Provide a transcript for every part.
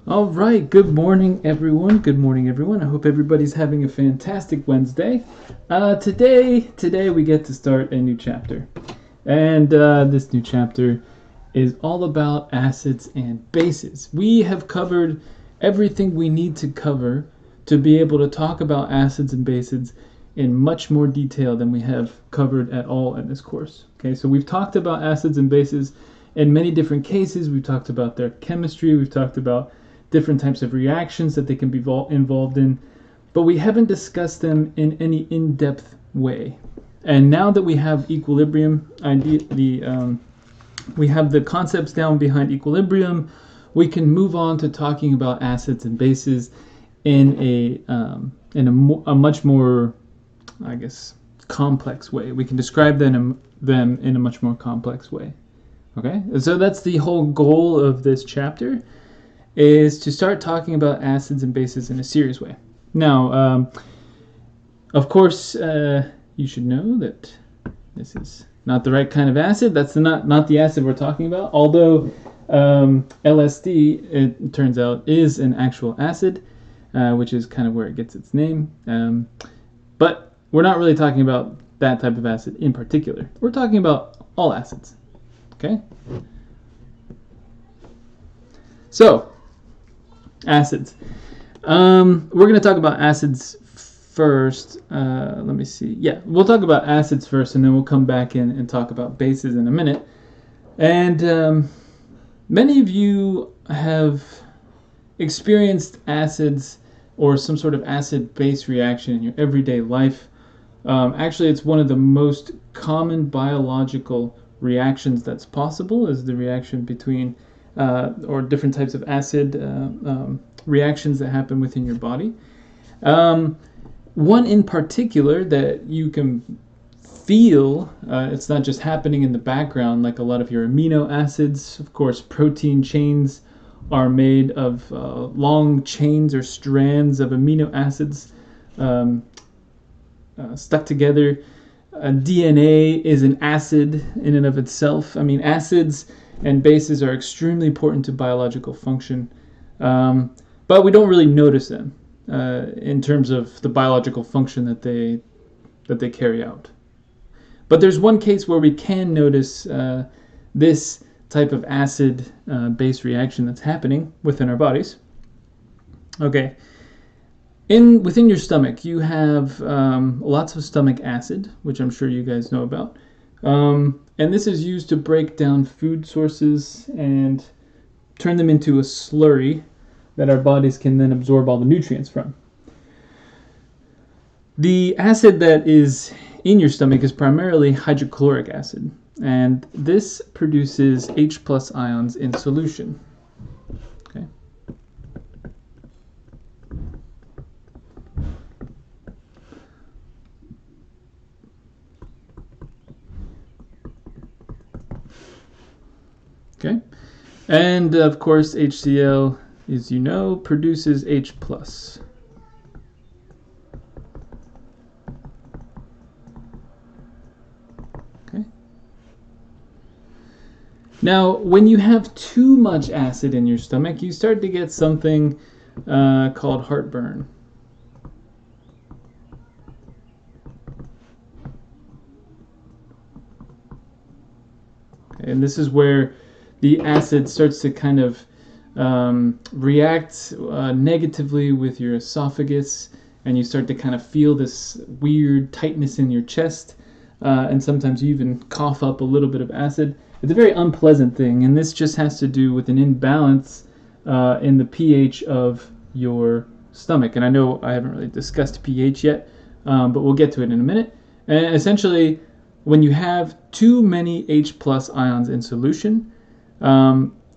All right, good morning, everyone. Good morning, everyone. I hope everybody's having a fantastic Wednesday. Today we get to start a new chapter, and this new chapter is all about acids and bases. We have covered everything we need to cover to be able to talk about acids and bases in much more detail than we have covered at all in this course. Okay, so we've talked about acids and bases in many different cases. We've talked about their chemistry. We've talked about different types of reactions that they can be involved in, but we haven't discussed them in any in-depth way. And now that we have equilibrium, we have the concepts down behind equilibrium, we can move on to talking about acids and bases in a much more, I guess, complex way. We can describe them in a much more complex way. Okay, so that's the whole goal of this chapter, is to start talking about acids and bases in a serious way. Now, of course, you should know that this is not the right kind of acid. That's not the acid we're talking about. Although LSD, it turns out, is an actual acid, which is kind of where it gets its name. But we're not really talking about that type of acid in particular. We're talking about all acids. Okay? So, acids. We're going to talk about acids first. Let me see. Yeah, we'll talk about acids first, and then we'll come back in and talk about bases in a minute. And many of you have experienced acids or some sort of acid-base reaction in your everyday life. Actually, it's one of the most common biological reactions that's possible, is the reaction between or different types of acid reactions that happen within your body. One in particular that you can feel, it's not just happening in the background like a lot of your amino acids. Of course, protein chains are made of long chains or strands of amino acids stuck together. DNA is an acid in and of itself. I mean, acids and bases are extremely important to biological function, but we don't really notice them in terms of the biological function that they carry out. But there's one case where we can notice this type of acid-base reaction that's happening within our bodies. Okay. Within your stomach, you have lots of stomach acid, which I'm sure you guys know about. And this is used to break down food sources and turn them into a slurry that our bodies can then absorb all the nutrients from. The acid that is in your stomach is primarily hydrochloric acid, and this produces H+ ions in solution. Okay. Okay, and of course HCl, as you know, produces H+. Okay. Now, when you have too much acid in your stomach, you start to get something called heartburn. Okay, and this is where the acid starts to kind of react negatively with your esophagus, and you start to kind of feel this weird tightness in your chest, and sometimes you even cough up a little bit of acid. It's a very unpleasant thing, and this just has to do with an imbalance in the pH of your stomach. And I know I haven't really discussed pH yet, but we'll get to it in a minute. And essentially, when you have too many H+ ions in solution,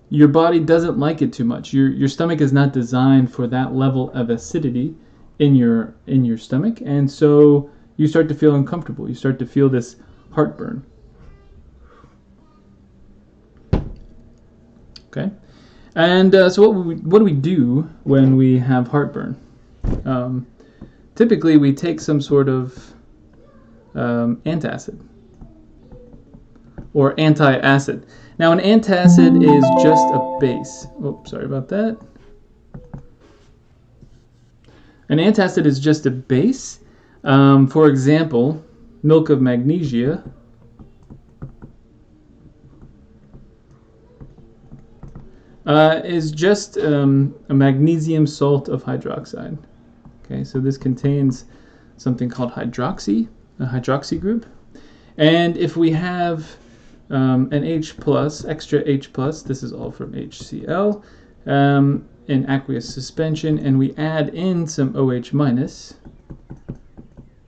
your body doesn't like it too much. Your stomach is not designed for that level of acidity in your stomach, and so you start to feel uncomfortable. You start to feel this heartburn. Okay, and so what do we do when we have heartburn? Typically, we take some sort of antacid or antiacid. Now, an antacid is just a base. Oh, sorry about that. An antacid is just a base. For example, milk of magnesia is just a magnesium salt of hydroxide. Okay, so this contains something called hydroxy, a hydroxy group. And if we have an H plus, extra H plus, this is all from HCl, in aqueous suspension, and we add in some OH minus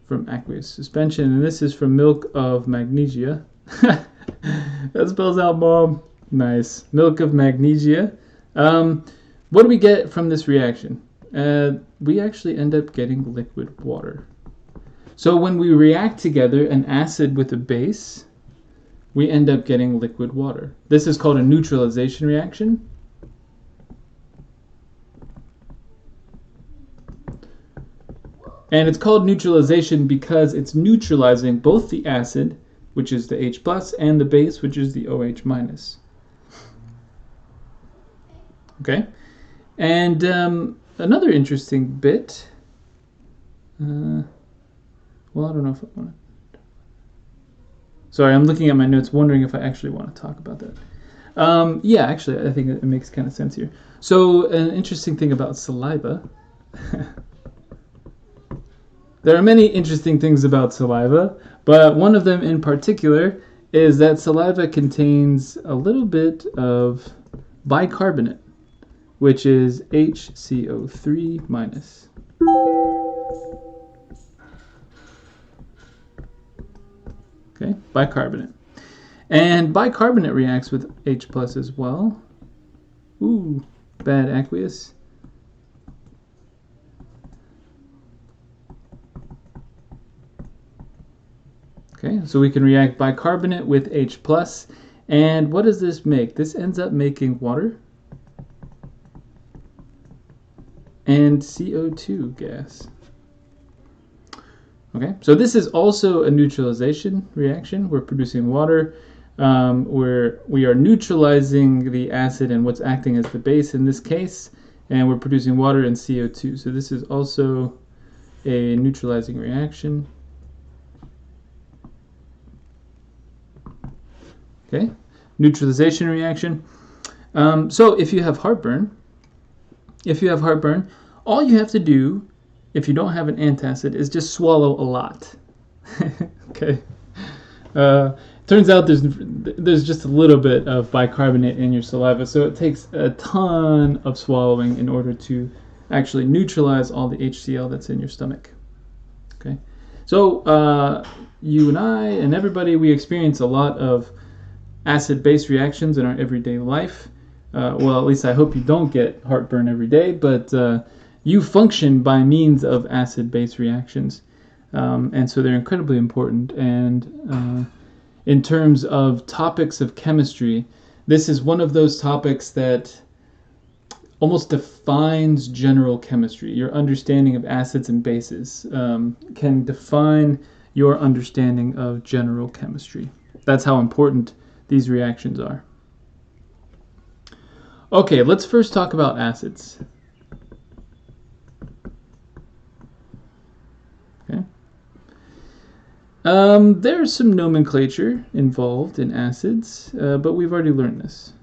from aqueous suspension, and this is from milk of magnesia. That spells out Bob. Nice. Milk of magnesia. What do we get from this reaction? We actually end up getting liquid water. So when we react together an acid with a base, we end up getting liquid water. This is called a neutralization reaction. And it's called neutralization because it's neutralizing both the acid, which is the H plus, and the base, which is the OH minus. Okay, and another interesting bit. Well, I don't know if I want to. Sorry, I'm looking at my notes, wondering if I actually want to talk about that. Yeah, actually, I think it makes kind of sense here. So, an interesting thing about saliva. There are many interesting things about saliva, but one of them in particular is that saliva contains a little bit of bicarbonate, which is HCO3 minus. Okay, bicarbonate. And bicarbonate reacts with H plus as well. Ooh, bad aqueous. Okay, so we can react bicarbonate with H plus, and what does this make? This ends up making water and CO2 gas. Okay, so this is also a neutralization reaction. We're producing water, where we are neutralizing the acid and what's acting as the base in this case, and we're producing water and CO2. So this is also a neutralizing reaction. Okay, neutralization reaction. So if you have heartburn, all you have to do, if you don't have an antacid, is just swallow a lot. Okay. Turns out there's just a little bit of bicarbonate in your saliva, so it takes a ton of swallowing in order to actually neutralize all the HCl that's in your stomach. Okay. So you and I and everybody, we experience a lot of acid-base reactions in our everyday life. Well, at least I hope you don't get heartburn every day, but you function by means of acid-base reactions, and so they're incredibly important. And in terms of topics of chemistry, this is one of those topics that almost defines general chemistry. Your understanding of acids and bases can define your understanding of general chemistry. That's how important these reactions are. Okay, let's first talk about acids. Okay. There's some nomenclature involved in acids, but we've already learned this.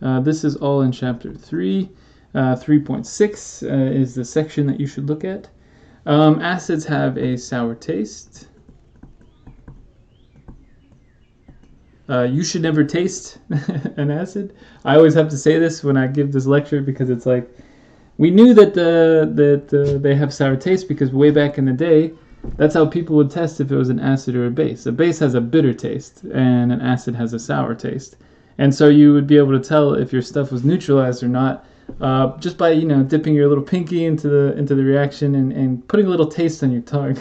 This is all in chapter 3. 3.6 is the section that you should look at. Acids have a sour taste. You should never taste an acid. I always have to say this when I give this lecture because it's like, we knew that they have sour taste because way back in the day, that's how people would test if it was an acid or a base. A base has a bitter taste and an acid has a sour taste. And so you would be able to tell if your stuff was neutralized or not just by, dipping your little pinky into the reaction and putting a little taste on your tongue.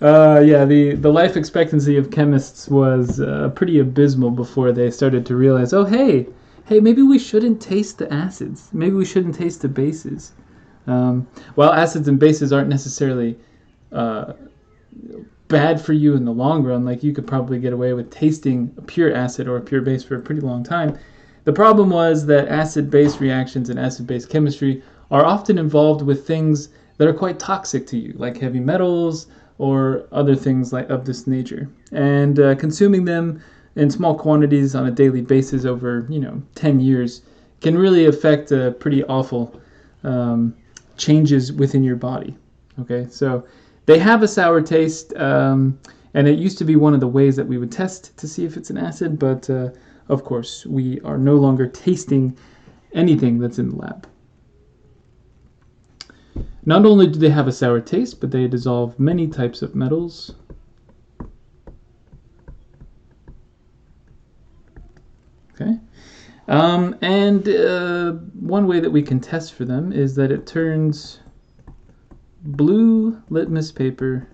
The life expectancy of chemists was pretty abysmal before they started to realize, oh, hey, maybe we shouldn't taste the acids. Maybe we shouldn't taste the bases. While acids and bases aren't necessarily bad for you in the long run, like you could probably get away with tasting a pure acid or a pure base for a pretty long time. The problem was that acid-base reactions and acid-base chemistry are often involved with things that are quite toxic to you, like heavy metals or other things like of this nature. And consuming them in small quantities on a daily basis over 10 years can really affect pretty awful changes within your body. Okay, so they have a sour taste, and it used to be one of the ways that we would test to see if it's an acid, but of course we are no longer tasting anything that's in the lab. Not only do they have a sour taste, but they dissolve many types of metals. Okay. And one way that we can test for them is that it turns blue litmus paper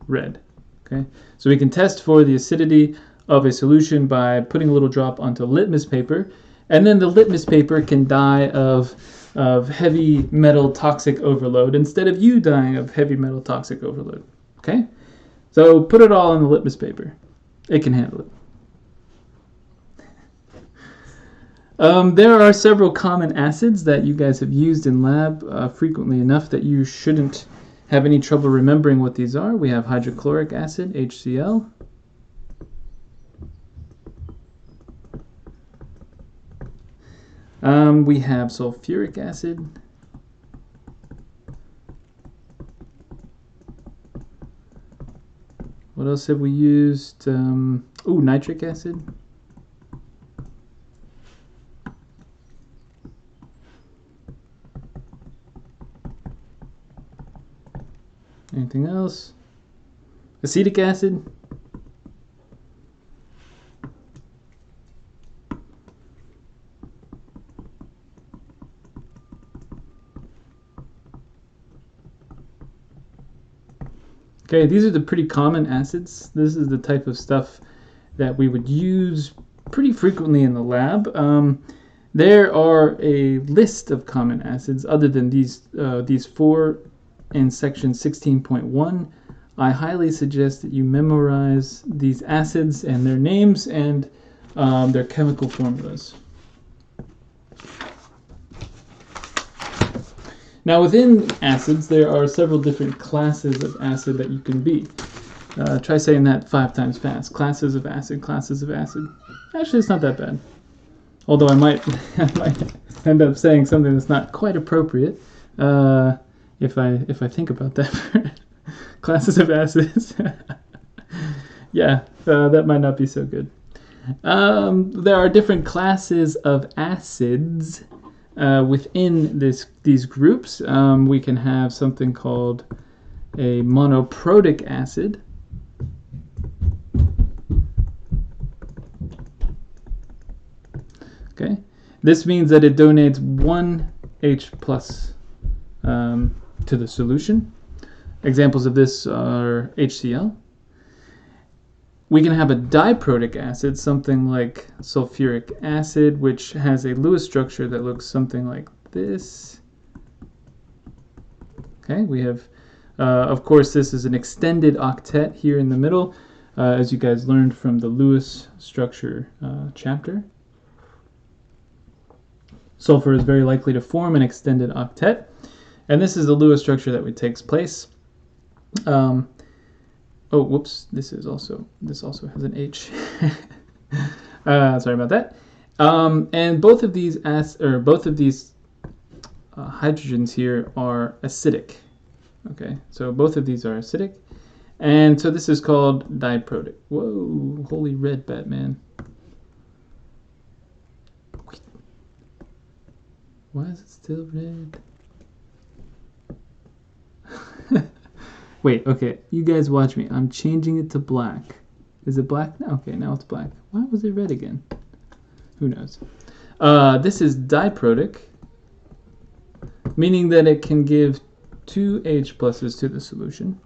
red. Okay, so we can test for the acidity of a solution by putting a little drop onto litmus paper, and then the litmus paper can die of heavy metal toxic overload instead of you dying of heavy metal toxic overload. Okay, so put it all on the litmus paper. It can handle it. There are several common acids that you guys have used in lab frequently enough that you shouldn't have any trouble remembering what these are. We have hydrochloric acid, HCl. We have sulfuric acid. What else have we used? Nitric acid. Anything else? Acetic acid. Okay, these are the pretty common acids. This is the type of stuff that we would use pretty frequently in the lab. There are a list of common acids other than these four in section 16.1. I highly suggest that you memorize these acids and their names and their chemical formulas. Now within acids, there are several different classes of acid that you can be. Try saying that 5 times fast. Classes of acid, classes of acid. Actually, it's not that bad. Although I might end up saying something that's not quite appropriate if I think about that. Classes of acids. Yeah, that might not be so good. There are different classes of acids within these groups. We can have something called a monoprotic acid. Okay, this means that it donates 1 H plus to the solution. Examples of this are HCl. We can have a diprotic acid, something like sulfuric acid, which has a Lewis structure that looks something like this. Okay, we have, of course, this is an extended octet here in the middle, as you guys learned from the Lewis structure chapter. Sulfur is very likely to form an extended octet, and this is the Lewis structure that takes place. Oh, whoops! This also has an H. Sorry about that. And both of these hydrogens here are acidic. Okay, so both of these are acidic, and so this is called diprotic. Whoa! Holy red, Batman! Why is it still red? Wait, okay, you guys watch me. I'm changing it to black. Is it black now? Okay, now it's black. Why was it red again? Who knows? This is diprotic, meaning that it can give 2 H pluses to the solution.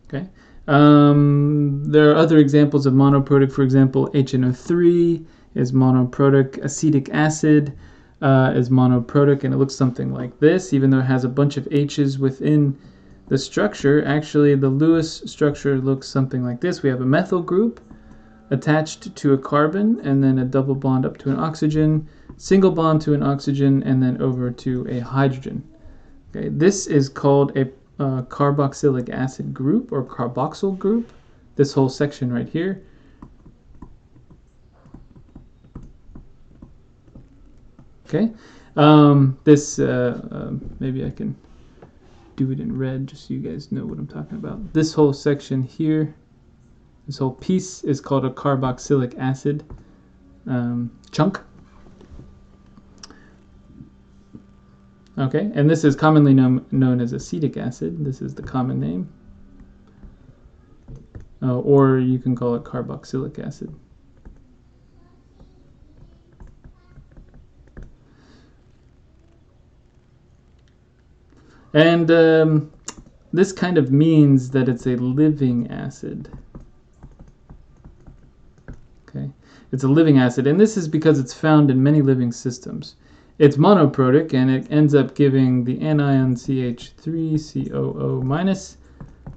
Okay. There are other examples of monoprotic. For example, HNO3 is monoprotic. Acetic acid is monoprotic, and it looks something like this. Even though it has a bunch of H's within the structure, actually the Lewis structure looks something like this. We have a methyl group attached to a carbon, and then a double bond up to an oxygen, single bond to an oxygen, and then over to a hydrogen. Okay, this is called a carboxylic acid group or carboxyl group, this whole section right here. Okay, this maybe I can do it in red just so you guys know what I'm talking about. This whole section here, this whole piece is called a carboxylic acid chunk. Okay, and this is commonly known as acetic acid. This is the common name. Or you can call it carboxylic acid. And this kind of means that it's a living acid. Okay, it's a living acid, and this is because it's found in many living systems. It's monoprotic, and it ends up giving the anion CH3COO-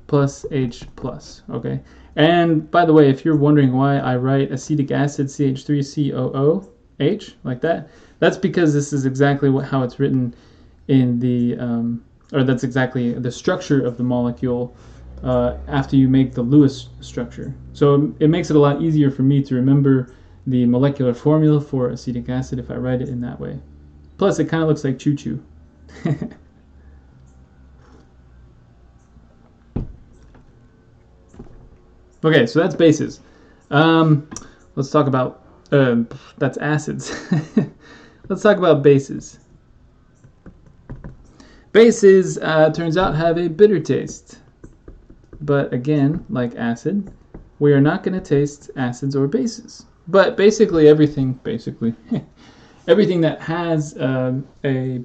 plus H plus. Okay, and by the way, if you're wondering why I write acetic acid CH3COOH like that, that's because this is exactly how it's written in the or that's exactly the structure of the molecule after you make the Lewis structure. So it makes it a lot easier for me to remember the molecular formula for acetic acid if I write it in that way. Plus, it kind of looks like choo-choo. Okay, so that's bases. Let's talk about, that's acids. Let's talk about bases. Bases, turns out, have a bitter taste. But again, like acid, we are not going to taste acids or bases. But basically everything, everything that has a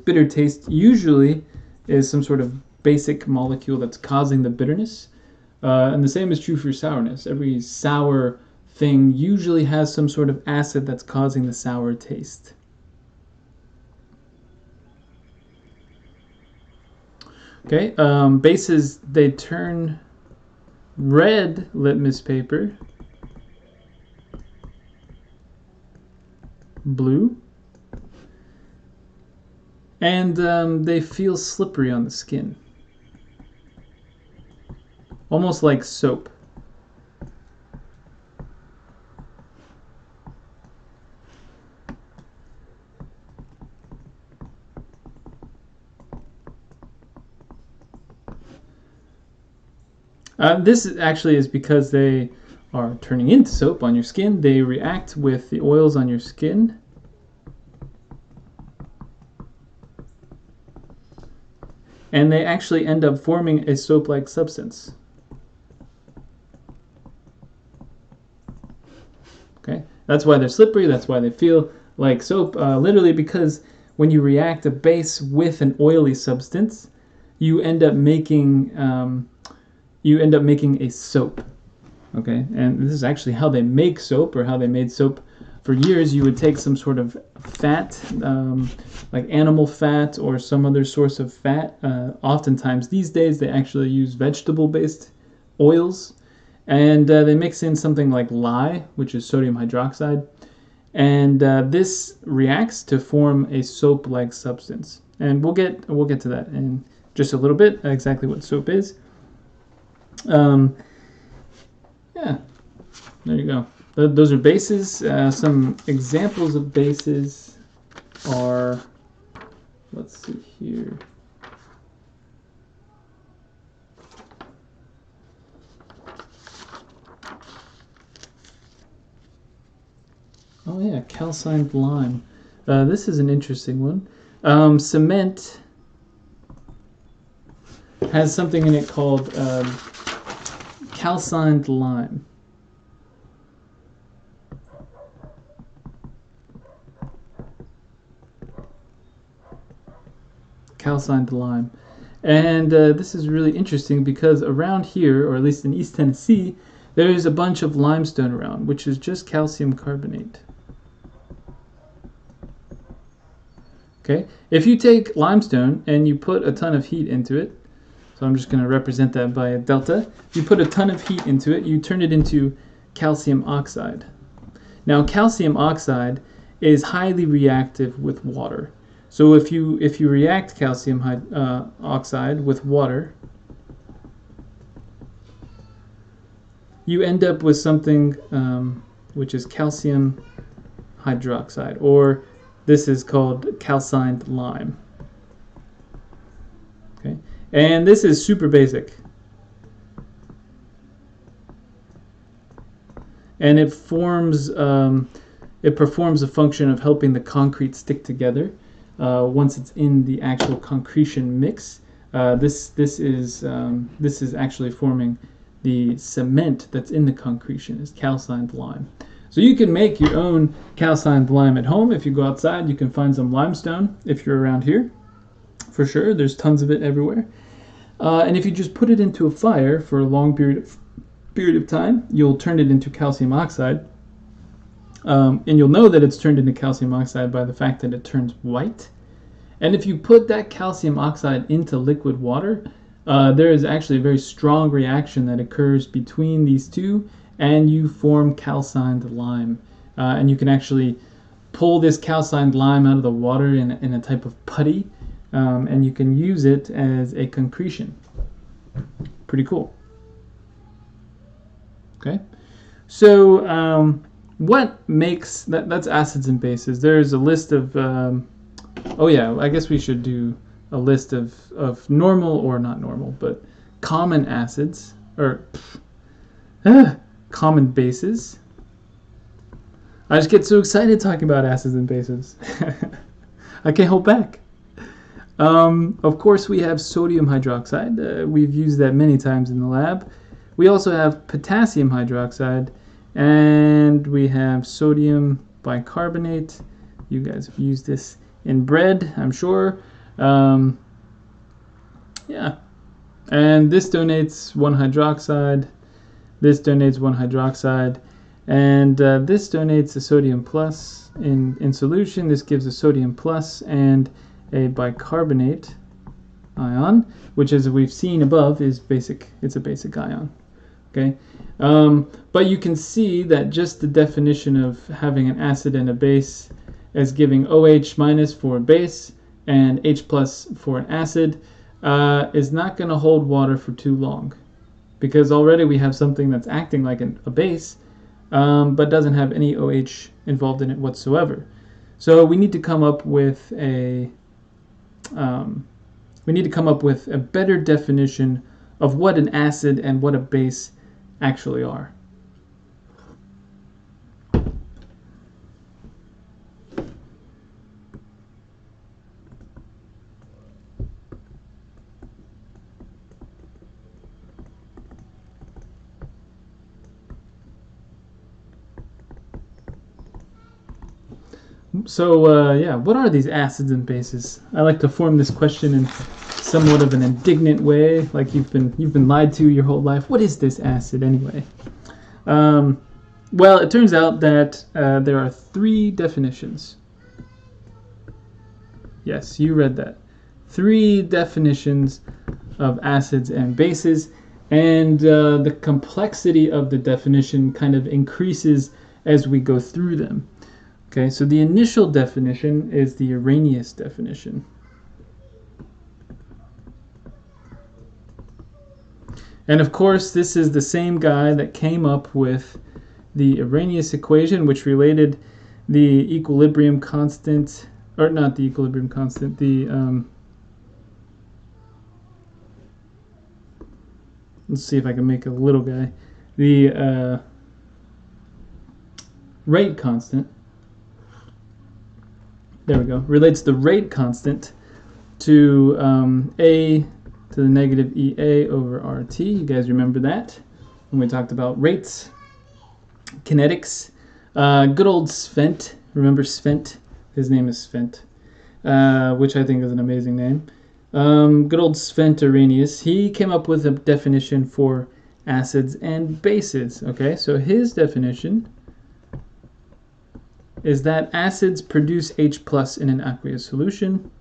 bitter taste usually is some sort of basic molecule that's causing the bitterness. And the same is true for sourness. Every sour thing usually has some sort of acid that's causing the sour taste. Okay, bases, they turn red litmus paper blue, and they feel slippery on the skin, almost like soap. This actually is because they are turning into soap on your skin. They react with the oils on your skin. And they actually end up forming a soap-like substance. Okay, that's why they're slippery. That's why they feel like soap. Literally because when you react a base with an oily substance, you end up making a soap. Okay, and this is actually how they make soap, or how they made soap for years. You would take some sort of fat, like animal fat or some other source of fat. Oftentimes these days they actually use vegetable-based oils, and they mix in something like lye, which is sodium hydroxide, and this reacts to form a soap-like substance. And we'll get to that in just a little bit, exactly what soap is. Yeah, there you go. Those are bases. Some examples of bases are, let's see here. Oh yeah, calcined lime. This is an interesting one. Cement has something in it called calcined lime. Calcined lime. And this is really interesting because around here, or at least in East Tennessee, there's a bunch of limestone around, which is just calcium carbonate. Okay, if you take limestone and you put a ton of heat into it, so I'm just going to represent that by a delta. If you put a ton of heat into it, you turn it into calcium oxide. Now, calcium oxide is highly reactive with water. So if you react calcium oxide with water, you end up with something which is calcium hydroxide, or this is called calcined lime. Okay, and this is super basic, and it performs a function of helping the concrete stick together once it's in the actual concretion mix. This is actually forming the cement that's in the concretion, is calcined lime. So you can make your own calcined lime at home. If you go outside, you can find some limestone if you're around here. For sure, there's tons of it everywhere. And if you just put it into a fire for a long period of time, you'll turn it into calcium oxide. And you'll know that it's turned into calcium oxide by the fact that it turns white. And if you put that calcium oxide into liquid water, there is actually a very strong reaction that occurs between these two, and you form calcined lime. And you can actually pull this calcined lime out of the water in a type of putty, and you can use it as a concretion. Pretty cool. Okay, so what makes that's acids and bases. There's a list of oh yeah, I guess we should do a list of normal, or not normal, but common acids, or common bases. I just get so excited talking about acids and bases. I can't hold back. Of course, we have sodium hydroxide. We've used that many times in the lab. We also have potassium hydroxide, and we have sodium bicarbonate. You guys have used this in bread, I'm sure. Yeah. And this donates 1 hydroxide. This donates 1 hydroxide. And this donates a sodium plus in solution. This gives a sodium plus and a bicarbonate ion, which, as we've seen above, is basic. It's a basic ion. Okay, but you can see that just the definition of having an acid and a base as giving OH minus for a base and H plus for an acid is not going to hold water for too long, because already we have something that's acting like a base, but doesn't have any OH involved in it whatsoever. So we need to come up with a better definition of what an acid and what a base actually are. So yeah, what are these acids and bases? I like to form this question in somewhat of an indignant way, like you've been lied to your whole life. What is this acid anyway? Well, it turns out that there are 3 definitions. Yes, you read that. 3 definitions of acids and bases, and the complexity of the definition kind of increases as we go through them. Okay, so the initial definition is the Arrhenius definition. And of course, this is the same guy that came up with the Arrhenius equation, which related the equilibrium constant, or not the equilibrium constant, the let's see if I can make a little guy, the rate constant. There we go. Relates the rate constant to A to the negative EA over RT. You guys remember that when we talked about rates, kinetics. Good old Svent. Remember Svent? His name is Svent, which I think is an amazing name. Good old Svent Arrhenius. He came up with a definition for acids and bases. Okay, so his definition is that acids produce H plus in an aqueous solution.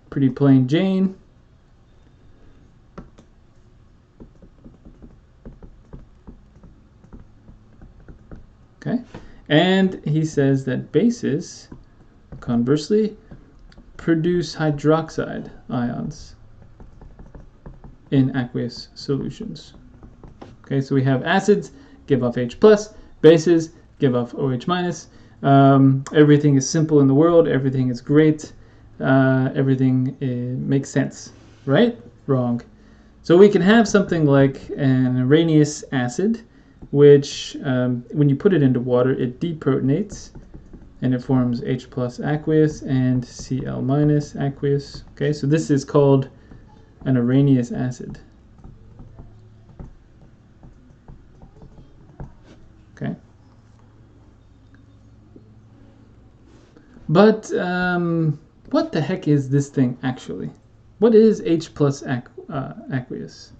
Pretty plain Jane. Okay, and he says that bases, conversely, produce hydroxide ions in aqueous solutions. Okay, so we have acids give off H+, bases give off OH-. Everything is simple in the world. Everything is great. Everything makes sense. Right? Wrong. So we can have something like an Arrhenius acid, which when you put it into water, it deprotonates, and it forms H+ aqueous and Cl- aqueous. Okay, so this is called an Arrhenius acid. Okay. But what the heck is this thing actually? What is H+ aqueous?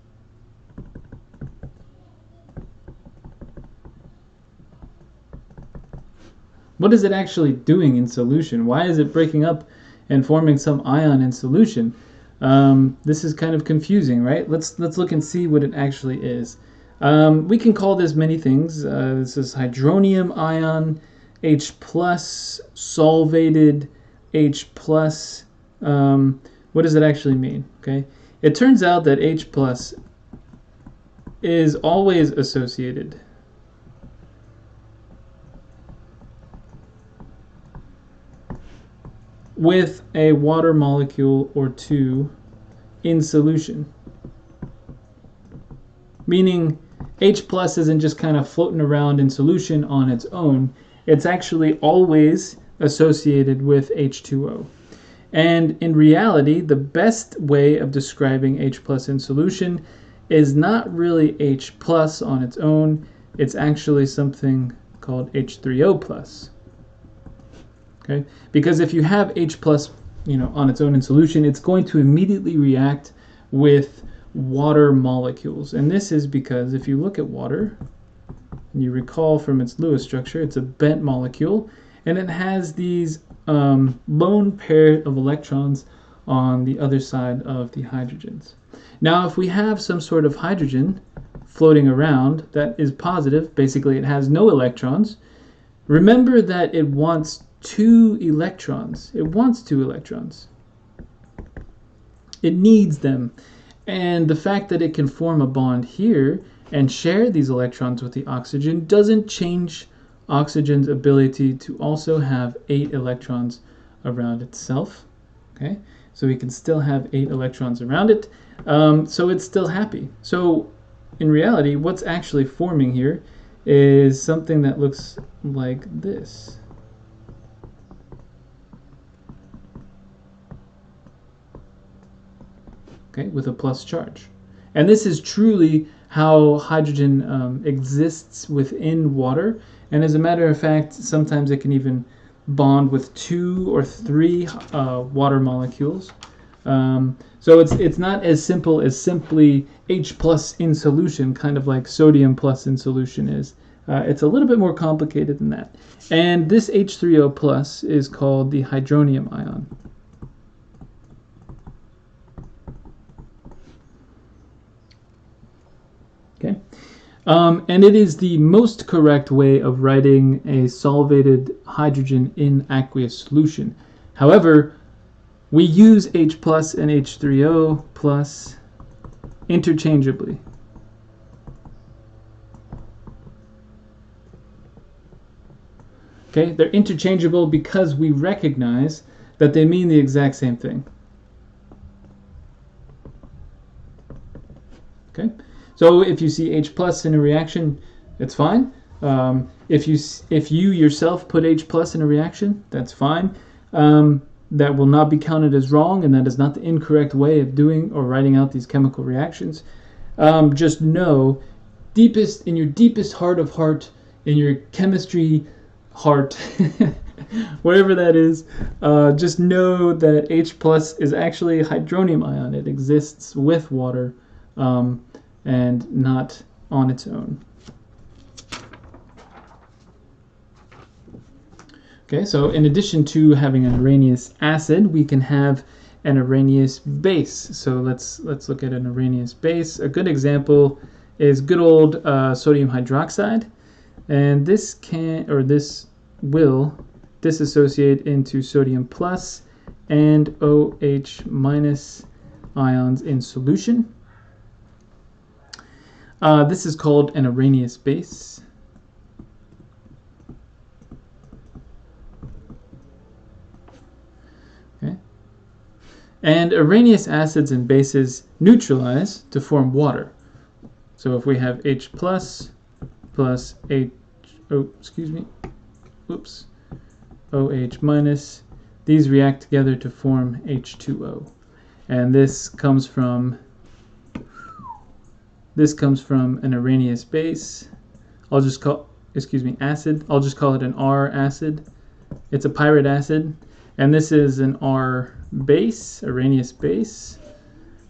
What is it actually doing in solution? Why is it breaking up and forming some ion in solution? This is kind of confusing, right? Let's look and see what it actually is. We can call this many things. This is hydronium ion, H+, solvated H+. What does it actually mean? Okay, it turns out that H+ is always associated with a water molecule or two in solution. Meaning H+ isn't just kind of floating around in solution on its own. It's actually always associated with H2O. And in reality, the best way of describing H+ in solution is not really H+ on its own. It's actually something called H3O+. Okay? Because if you have H+, on its own in solution, it's going to immediately react with water molecules. And this is because if you look at water, and you recall from its Lewis structure, it's a bent molecule, and it has these lone pair of electrons on the other side of the hydrogens. Now, if we have some sort of hydrogen floating around that is positive, basically it has no electrons, remember that it wants two electrons. It wants two electrons. It needs them. And the fact that it can form a bond here and share these electrons with the oxygen doesn't change oxygen's ability to also have 8 electrons around itself. Okay, so we can still have 8 electrons around it. So it's still happy. So in reality, what's actually forming here is something that looks like this. Okay, with a plus charge. And this is truly how hydrogen exists within water. And as a matter of fact, sometimes it can even bond with 2 or 3 water molecules. So it's not as simple as simply H+ in solution, kind of like sodium plus in solution is. It's a little bit more complicated than that. And this H3O+ is called the hydronium ion. Okay, and it is the most correct way of writing a solvated hydrogen in aqueous solution. However, we use H+ and H3O+ interchangeably. Okay, they're interchangeable because we recognize that they mean the exact same thing. Okay. So if you see H+ in a reaction, it's fine. If you yourself put H+ in a reaction, that's fine. That will not be counted as wrong, and that is not the incorrect way of doing or writing out these chemical reactions. Just know, in your deepest heart of heart, in your chemistry heart, wherever that is, just know that H+ is actually a hydronium ion. It exists with water. And not on its own. Okay, so in addition to having an Arrhenius acid, we can have an Arrhenius base. So let's look at an Arrhenius base. A good example is good old sodium hydroxide. And this this will dissociate into sodium plus and OH minus ions in solution. This is called an Arrhenius base. Okay. And Arrhenius acids and bases neutralize to form water. So if we have H plus OH minus, these react together to form H2O. And this comes from an Arrhenius base. Acid. I'll just call it an R acid. It's a pirate acid, and this is an R base, Arrhenius base.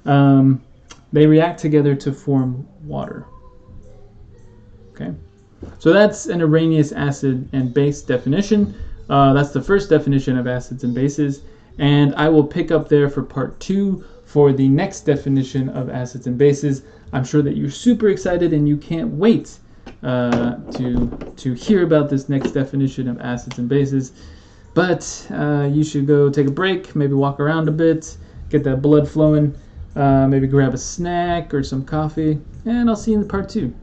They react together to form water. Okay, so that's an Arrhenius acid and base definition. That's the first definition of acids and bases, and I will pick up there for part 2 for the next definition of acids and bases. I'm sure that you're super excited and you can't wait to hear about this next definition of acids and bases. But you should go take a break, maybe walk around a bit, get that blood flowing, maybe grab a snack or some coffee, and I'll see you in part 2.